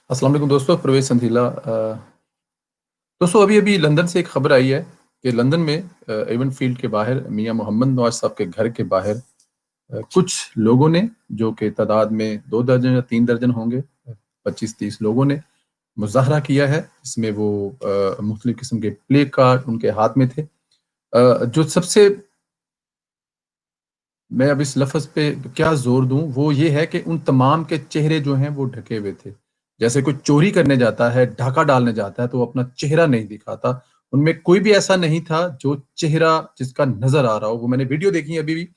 अस्सलाम वालेकुम दोस्तों, प्रवेश संधीला। दोस्तों, अभी अभी लंदन से एक खबर आई है कि लंदन में एवन फील्ड के बाहर मियां मोहम्मद नवाज साहब के घर के बाहर कुछ लोगों ने, जो कि तादाद में 2 दर्जन या 3 दर्जन होंगे, 25-30 लोगों ने मुजाहरा किया है। इसमें वो मुख्तलिफ किस्म के प्ले कार्ड उनके हाथ में थे। जो सबसे, मैं अब इस लफ्ज़ पे क्या ज़ोर दूँ, वो ये है कि उन तमाम के चेहरे जो हैं वो ढके हुए थे। जैसे कोई चोरी करने जाता है, डाका डालने जाता है तो वो अपना चेहरा नहीं दिखाता। उनमें कोई भी ऐसा नहीं था जो चेहरा जिसका नज़र आ रहा हो। वो मैंने वीडियो देखी है अभी भी,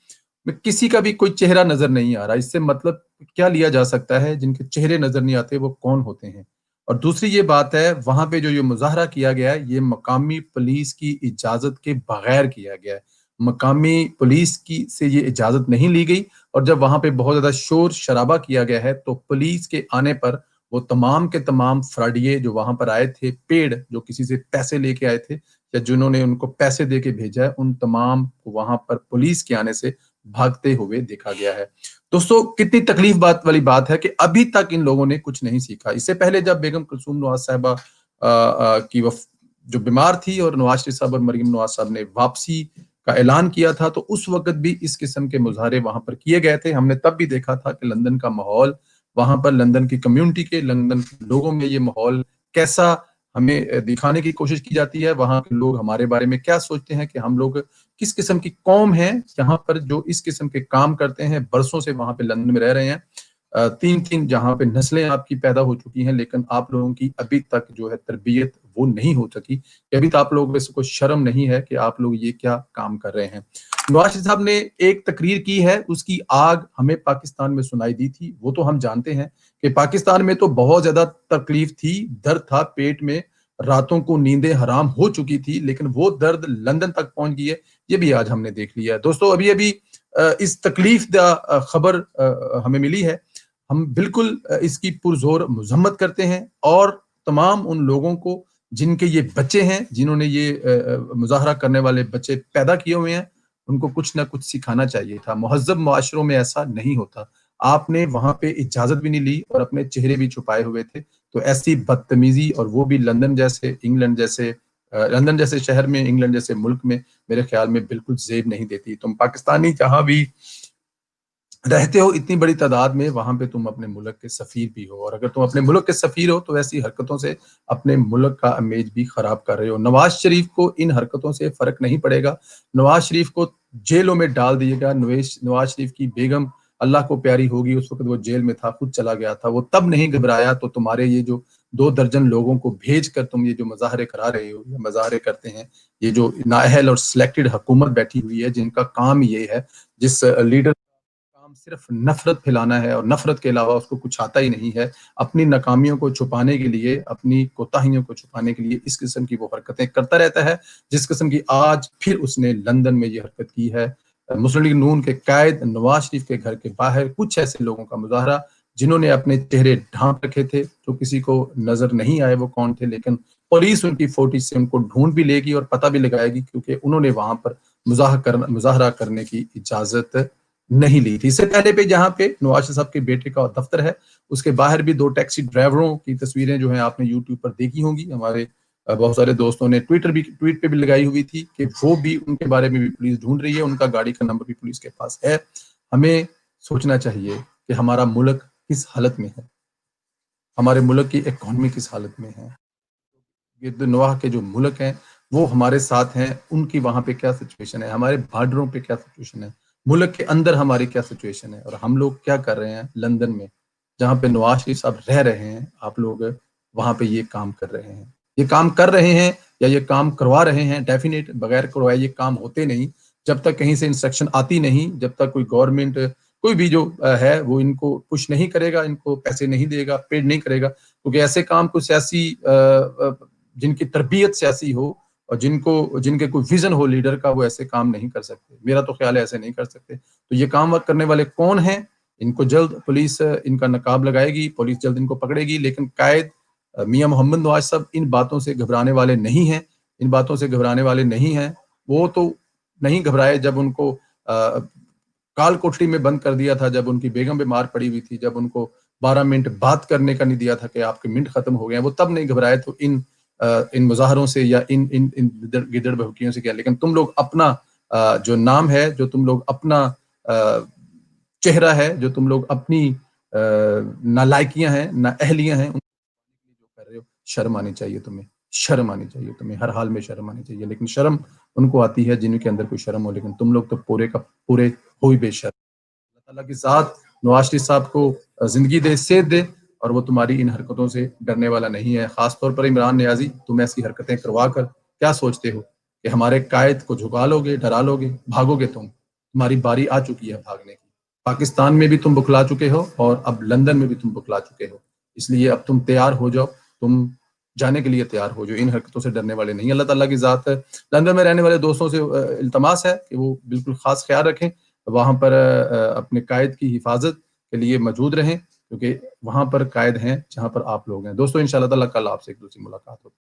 में किसी का भी कोई चेहरा नज़र नहीं आ रहा। इससे मतलब क्या लिया जा सकता है, जिनके चेहरे नज़र नहीं आते वो कौन होते हैं? और दूसरी ये बात है, वहाँ पे जो ये मुज़ाहरा किया गया है, ये मकामी पुलिस की इजाज़त के बगैर किया गया है। मकामी पुलिस की से ये इजाज़त नहीं ली गई, और जब वहाँ पे बहुत ज़्यादा शोर-शराबा किया गया है, तो पुलिस के आने पर वो तमाम के तमाम फ्रॉडिये जो वहाँ पर आए थे, पेड जो किसी से पैसे लेके आए थे या जिन्होंने उनको पैसे दे के भेजा है, उन तमाम को वहाँ पर पुलिस के आने से भागते हुए देखा गया है। दोस्तों, कितनी तकलीफ बात वाली बात है कि अभी तक इन लोगों ने कुछ नहीं सीखा। इससे पहले जब बेगम कुलसूम नवाज़ साहिबा की जो बीमार थी और नवाज शरीफ साहब और मरीम नवाज साहब ने वापसी का ऐलान किया था, तो उस वक़्त भी इस किस्म के मुज़ाहरे वहाँ पर किए गए थे। हमने तब भी देखा था कि लंदन का माहौल, वहाँ पर लंदन की कम्युनिटी के, लंदन के लोगों में ये माहौल कैसा हमें दिखाने की कोशिश की जाती है। वहाँ के लोग हमारे बारे में क्या सोचते हैं कि हम लोग किस किस्म की कौम है, यहाँ पर जो इस किस्म के काम करते हैं, बरसों से वहाँ पे लंदन में रह रहे हैं। 3-3 जहाँ पे नस्लें आपकी पैदा हो चुकी हैं, लेकिन आप लोगों की अभी तक जो है तरबियत वो नहीं हो सकी। अभी तो आप लोगों को शर्म नहीं है कि आप लोग ये क्या काम कर रहे हैं। नवाज शरीफ साहब ने एक तकरीर की है, उसकी आग हमें पाकिस्तान में सुनाई दी थी। वो तो हम जानते हैं कि पाकिस्तान में तो बहुत ज़्यादा तकलीफ थी, दर्द था पेट में, रातों को नींदें हराम हो चुकी थी, लेकिन वो दर्द लंदन तक पहुँच गई है, ये भी आज हमने देख लिया है। दोस्तों, अभी-अभी इस तकलीफ़दा खबर हमें मिली है। हम बिल्कुल इसकी पुरज़ोर मज़म्मत करते हैं, और तमाम उन लोगों को जिनके ये बच्चे हैं, जिन्होंने ये मुज़ाहरा करने वाले बच्चे पैदा किए हुए हैं, उनको कुछ न कुछ सिखाना चाहिए था। मुहज़्ज़ब मुआशरों में ऐसा नहीं होता। आपने वहाँ पे इजाज़त भी नहीं ली और अपने चेहरे भी छुपाए हुए थे। तो ऐसी बदतमीज़ी, और वो भी लंदन जैसे, इंग्लैंड जैसे, लंदन जैसे शहर में, इंग्लैंड जैसे मुल्क में, मेरे ख़्याल में बिल्कुल ज़ेब नहीं देती। तुम पाकिस्तानी जहाँ भी रहते हो इतनी बड़ी तादाद में, वहाँ पे तुम अपने मुल्क के सफ़ीर भी हो, और अगर तुम अपने मुल्क के सफ़ीर हो तो ऐसी हरकतों से अपने मुल्क का इमेज भी ख़राब कर रहे हो। नवाज़ शरीफ को इन हरकतों से फ़र्क नहीं पड़ेगा। नवाज़ शरीफ को जेलों में डाल दिएगा। नवाज़ शरीफ की बेगम अल्लाह को प्यारी होगी, उस वक़्त वो जेल में था, खुद चला गया था। वो तब नहीं घबराया, तो तुम्हारे ये जो 2 दर्जन लोगों को भेज कर तुम ये जो मुज़ाहरे करा रहे हो, या मुज़ाहरे करते हैं, ये जो नाअहल और सिलेक्टेड हुकूमत बैठी हुई है, जिनका काम ये है, जिस लीडर काम सिर्फ नफ़रत फैलाना है और नफ़रत के अलावा उसको कुछ आता ही नहीं है। अपनी नाकामियों को छुपाने के लिए, अपनी कोताहियों को छुपाने के लिए इस किस्म की वो हरकतें करता रहता है, जिस किस्म की आज फिर उसने लंदन में ये हरकत की है। मुस्लिम लीग नून के कायद नवाज़ शरीफ के घर के बाहर कुछ ऐसे लोगों का मुज़ाहरा, जिन्होंने अपने चेहरे ढाँप रखे थे, जो किसी को नज़र नहीं आए वो कौन थे, लेकिन पुलिस उनकी फ़ोटो से उनको ढूँढ भी लेगी और पता भी लगाएगी, क्योंकि उन्होंने वहाँ पर मुज़ाहरा करने की इजाज़त नहीं ली थी। इससे पहले पे जहाँ पे नवाज शरीफ साहब के बेटे का दफ्तर है, उसके बाहर भी 2 टैक्सी ड्राइवरों की तस्वीरें जो हैं आपने यूट्यूब पर देखी होंगी। हमारे बहुत सारे दोस्तों ने ट्वीट पे भी लगाई हुई थी कि वो भी, उनके बारे में भी पुलिस ढूँढ रही है, उनका गाड़ी का नंबर भी पुलिस के पास है। हमें सोचना चाहिए कि हमारा मुल्क किस हालत में है, हमारे मुल्क की इकॉनमी किस हालत में है। गिरद-ए-नवाह के जो मुल्क हैं, वो हमारे साथ हैं, उनकी वहाँ पे क्या सिचुएशन है, हमारे बॉर्डरों पे क्या सिचुएशन है, मुल्क के अंदर हमारी क्या सिचुएशन है, और हम लोग क्या कर रहे हैं लंदन में, जहाँ पे नवाज़ शरीफ साहब रह रहे हैं, आप लोग वहाँ पे ये काम कर रहे हैं। ये काम कर रहे हैं या ये काम करवा रहे हैं, डेफ़िनेट बगैर करवाए ये काम होते नहीं। जब तक कहीं से इंस्ट्रक्शन आती नहीं, जब तक कोई गवर्नमेंट, कोई भी जो है वो इनको पुश नहीं करेगा, इनको पैसे नहीं देगा, पेड नहीं करेगा, क्योंकि ऐसे काम को सियासी जिनकी तरबियत सियासी हो और जिनके कोई विजन हो लीडर का, वो ऐसे काम नहीं कर सकते। मेरा तो ख्याल है ऐसे नहीं कर सकते। तो ये काम करने वाले कौन हैं? इनको जल्द पुलिस इनका नकाब लगाएगी, पुलिस जल्द इनको पकड़ेगी, लेकिन कायद मियां मोहम्मद नवाज साहब इन बातों से घबराने वाले नहीं हैं। इन बातों से घबराने वाले नहीं हैं। वो तो नहीं घबराए जब उनको काल कोठरी में बंद कर दिया था, जब उनकी बेगम बीमार पड़ी हुई थी, जब उनको 12 منٹ بات کرنے کا نہیں دیا تھا کہ آپ کے منٹ ختم ہو گئے ہیں، وہ تب نہیں گھبرائے تو ان مظاہروں سے یا ان گدڑ بہوکیوں سے کیا. لیکن تم لوگ اپنا جو نام ہے، جو تم لوگ اپنا چہرہ ہے، جو تم لوگ اپنی نالائکیاں ہیں، نااہلیاں ہیں، جو کر رہے ہو، شرم آنی چاہیے تمہیں، شرم آنی چاہیے تمہیں، ہر حال میں شرم آنی چاہیے. لیکن شرم ان کو آتی ہے جن کے اندر کوئی شرم ہو، لیکن تم لوگ تو پورے کا پورے ہو ہی بے شرم. اللہ تعالیٰ کی ذات نواز شریف صاحب کو زندگی دے، صحت دے، اور وہ تمہاری ان حرکتوں سے ڈرنے والا نہیں ہے. خاص طور پر عمران نیازی، تم ایسی حرکتیں کروا کر کیا سوچتے ہو کہ ہمارے قائد کو جھکا لو گے، ڈرا لو گے، بھاگو گے؟ تمہاری باری آ چکی ہے بھاگنے کی. پاکستان میں بھی تم بکلا چکے ہو اور اب لندن میں بھی تم بکلا چکے ہو. اس لیے اب تم تیار ہو جاؤ، تم جانے کے لیے تیار ہو جو، ان حرکتوں سے ڈرنے والے نہیں. اللہ تعالیٰ کی ذات ہے. لندن میں رہنے والے دوستوں سے التماس ہے کہ وہ بالکل خاص خیال رکھیں، وہاں پر اپنے قائد کی حفاظت کے لیے موجود رہیں، کیونکہ وہاں پر قائد ہیں جہاں پر آپ لوگ ہیں. دوستو انشاءاللہ تعالیٰ کل آپ سے ایک دوسری ملاقات ہوگی.